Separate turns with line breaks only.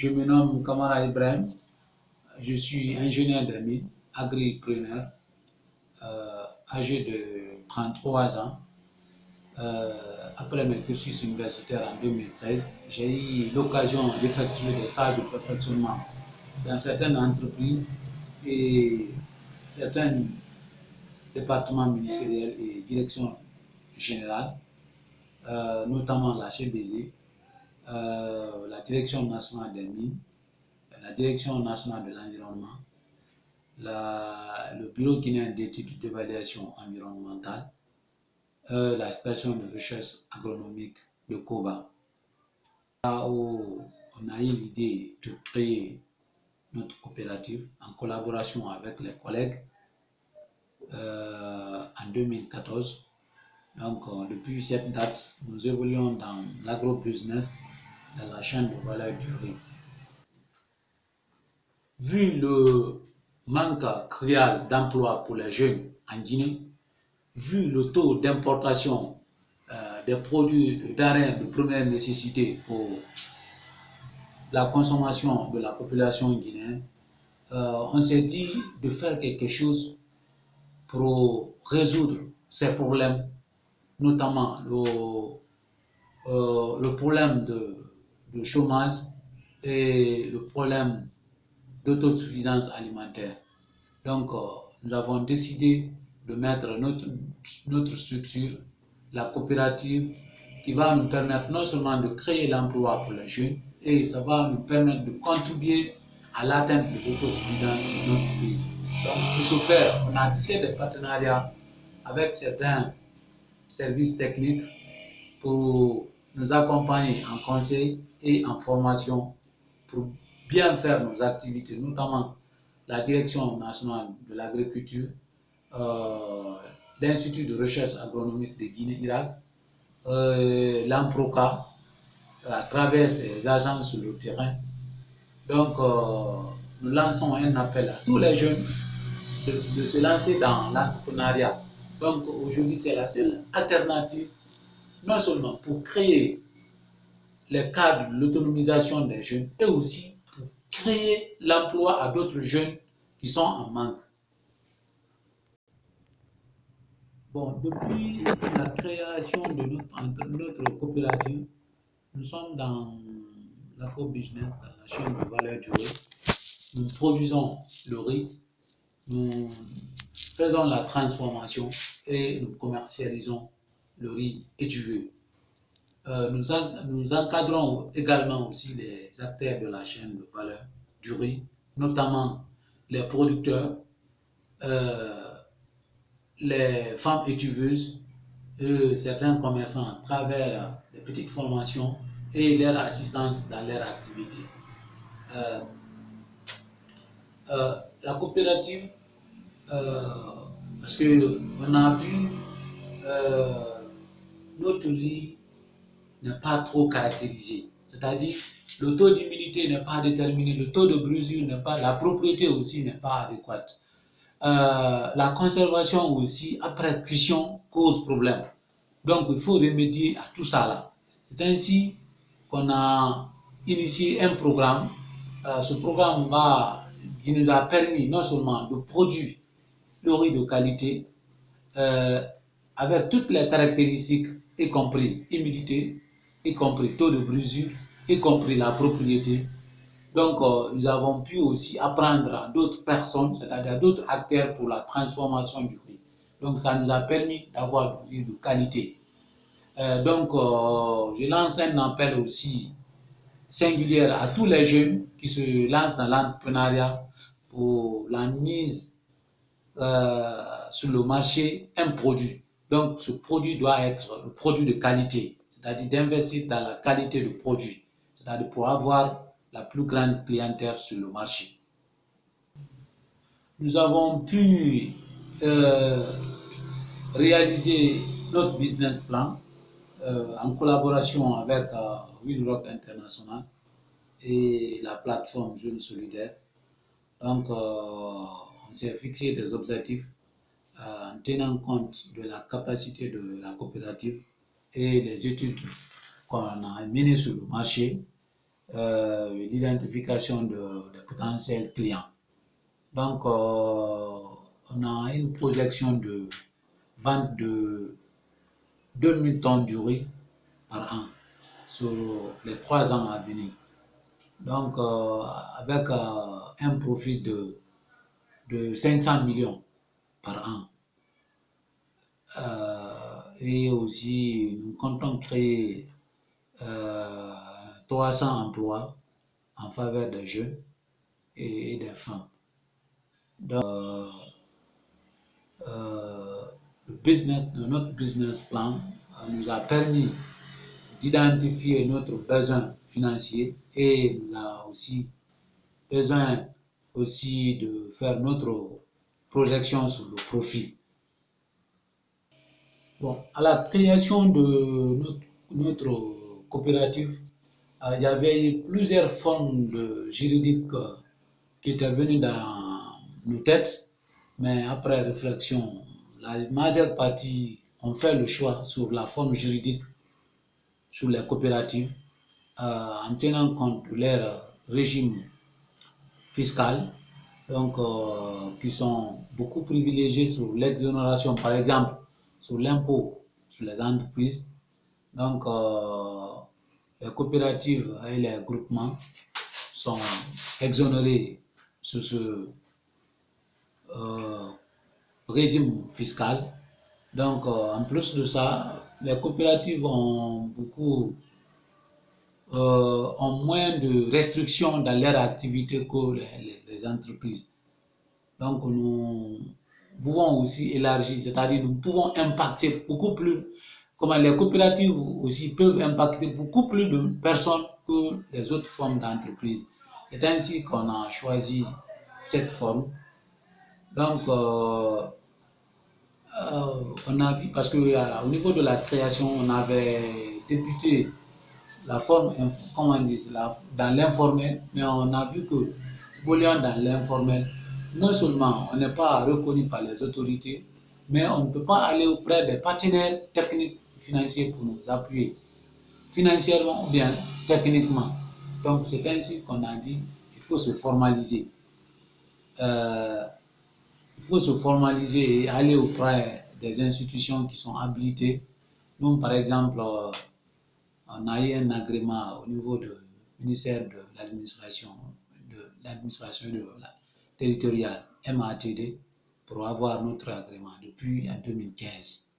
Je me nomme Kamara Ibrahim, je suis ingénieur de mine, agripreneur, âgé de 33 ans. Après mes cursus universitaires en 2013, j'ai eu l'occasion d'effectuer des stages de perfectionnement dans certaines entreprises et certains départements ministériels et directions générales, notamment la HBZ, la Direction nationale des mines, la Direction nationale de l'environnement, le Bureau guinéen d'études d'évaluation environnementale, la station de recherche agronomique de Koba. Là où on a eu l'idée de créer notre coopérative en collaboration avec les collègues en 2014. Donc, depuis cette date, nous évoluons dans l'agro-business, dans la chaîne de valeur du riz. Vu le manque cruel d'emploi pour les jeunes en Guinée, vu le taux d'importation des produits denrées de première nécessité pour la consommation de la population guinéenne, on s'est dit de faire quelque chose pour résoudre ces problèmes, notamment le problème de chômage et le problème d'autosuffisance alimentaire. Donc, nous avons décidé de mettre notre structure, la coopérative, qui va nous permettre non seulement de créer l'emploi pour les jeunes, et ça va nous permettre de contribuer à l'atteinte de l'autosuffisance de notre pays. Donc, pour ce faire, on a tissé des partenariats avec certains services techniques pour nous accompagner en conseil et en formation pour bien faire nos activités, notamment la Direction nationale de l'agriculture, l'Institut de recherche agronomique de Guinée-Irak, l'AMPROCA, à travers ses agences sur le terrain. Donc, nous lançons un appel à tous les jeunes de se lancer dans l'entrepreneuriat. Donc, aujourd'hui, c'est la seule alternative, non seulement pour créer les cadres de l'autonomisation des jeunes, et aussi pour créer l'emploi à d'autres jeunes qui sont en manque. Bon, depuis la création de notre coopérative, nous sommes dans l'agro-business, dans la chaîne de valeur du riz. Nous produisons le riz, nous faisons la transformation et nous commercialisons le riz étuvé. Nous encadrons également aussi les acteurs de la chaîne de valeur du riz, notamment les producteurs, les femmes étuveuses, certains commerçants à travers des petites formations et leur assistance dans leur activité. La coopérative, parce qu'on a vu notre riz n'est pas trop caractérisé, c'est-à-dire le taux d'humidité n'est pas déterminé, le taux de brûlure n'est pas, la propriété aussi n'est pas adéquate. La conservation aussi après cuisson cause problème. Donc il faut remédier à tout ça là. C'est ainsi qu'on a initié un programme. Ce programme qui nous a permis non seulement de produire le riz de qualité avec toutes les caractéristiques, y compris humidité, y compris taux de brûlure, y compris la propriété. Donc, nous avons pu aussi apprendre à d'autres personnes, c'est-à-dire à d'autres acteurs pour la transformation du riz. Donc, ça nous a permis d'avoir du riz de qualité. Je lance un appel aussi singulier à tous les jeunes qui se lancent dans l'entrepreneuriat pour la mise sur le marché un produit. Donc, ce produit doit être le produit de qualité, c'est-à-dire d'investir dans la qualité du produit, c'est-à-dire pour avoir la plus grande clientèle sur le marché. Nous avons pu réaliser notre business plan en collaboration avec Will Rock International et la plateforme Jeunes Solidaires. Donc, on s'est fixé des objectifs en tenant compte de la capacité de la coopérative et les études qu'on a menées sur le marché. l'identification de potentiels clients. Donc, on a une projection de vente de 2000 tonnes du riz par an sur les 3 ans à venir. Donc, avec un profit de 500 millions par an. Et aussi, nous comptons créer 300 emplois en faveur des jeunes et des femmes. Donc, notre business plan nous a permis d'identifier notre besoin financier et nous a aussi besoin aussi de faire notre projection sur le profit. Bon, à la création de notre coopérative, il y avait plusieurs formes juridiques qui étaient venues dans nos têtes, mais après réflexion, la majeure partie ont fait le choix sur la forme juridique sur les coopératives en tenant compte de leur régime fiscal, donc qui sont beaucoup privilégiés sur l'exonération, par exemple, sur l'impôt sur les entreprises. Donc, les coopératives et les groupements sont exonérés sur ce régime fiscal. Donc, en plus de ça, les coopératives ont moins de restrictions dans leur activité que les entreprises. Donc, nous pouvons aussi élargir, c'est-à-dire nous pouvons impacter beaucoup plus, comment les coopératives aussi peuvent impacter beaucoup plus de personnes que les autres formes d'entreprise. C'est ainsi qu'on a choisi cette forme. Donc, on a vu, parce qu'au niveau de la création, on avait débuté la forme, comment on dit, dans l'informel, mais on a vu que, évoluant dans l'informel, non seulement on n'est pas reconnu par les autorités, mais on ne peut pas aller auprès des partenaires techniques financiers pour nous appuyer, financièrement ou bien techniquement. Donc c'est ainsi qu'on a dit il faut se formaliser. Il faut se formaliser et aller auprès des institutions qui sont habilitées. Nous, par exemple, on a eu un agrément au niveau du ministère de l'administration territoriale, MATD, pour avoir notre agrément depuis en 2015.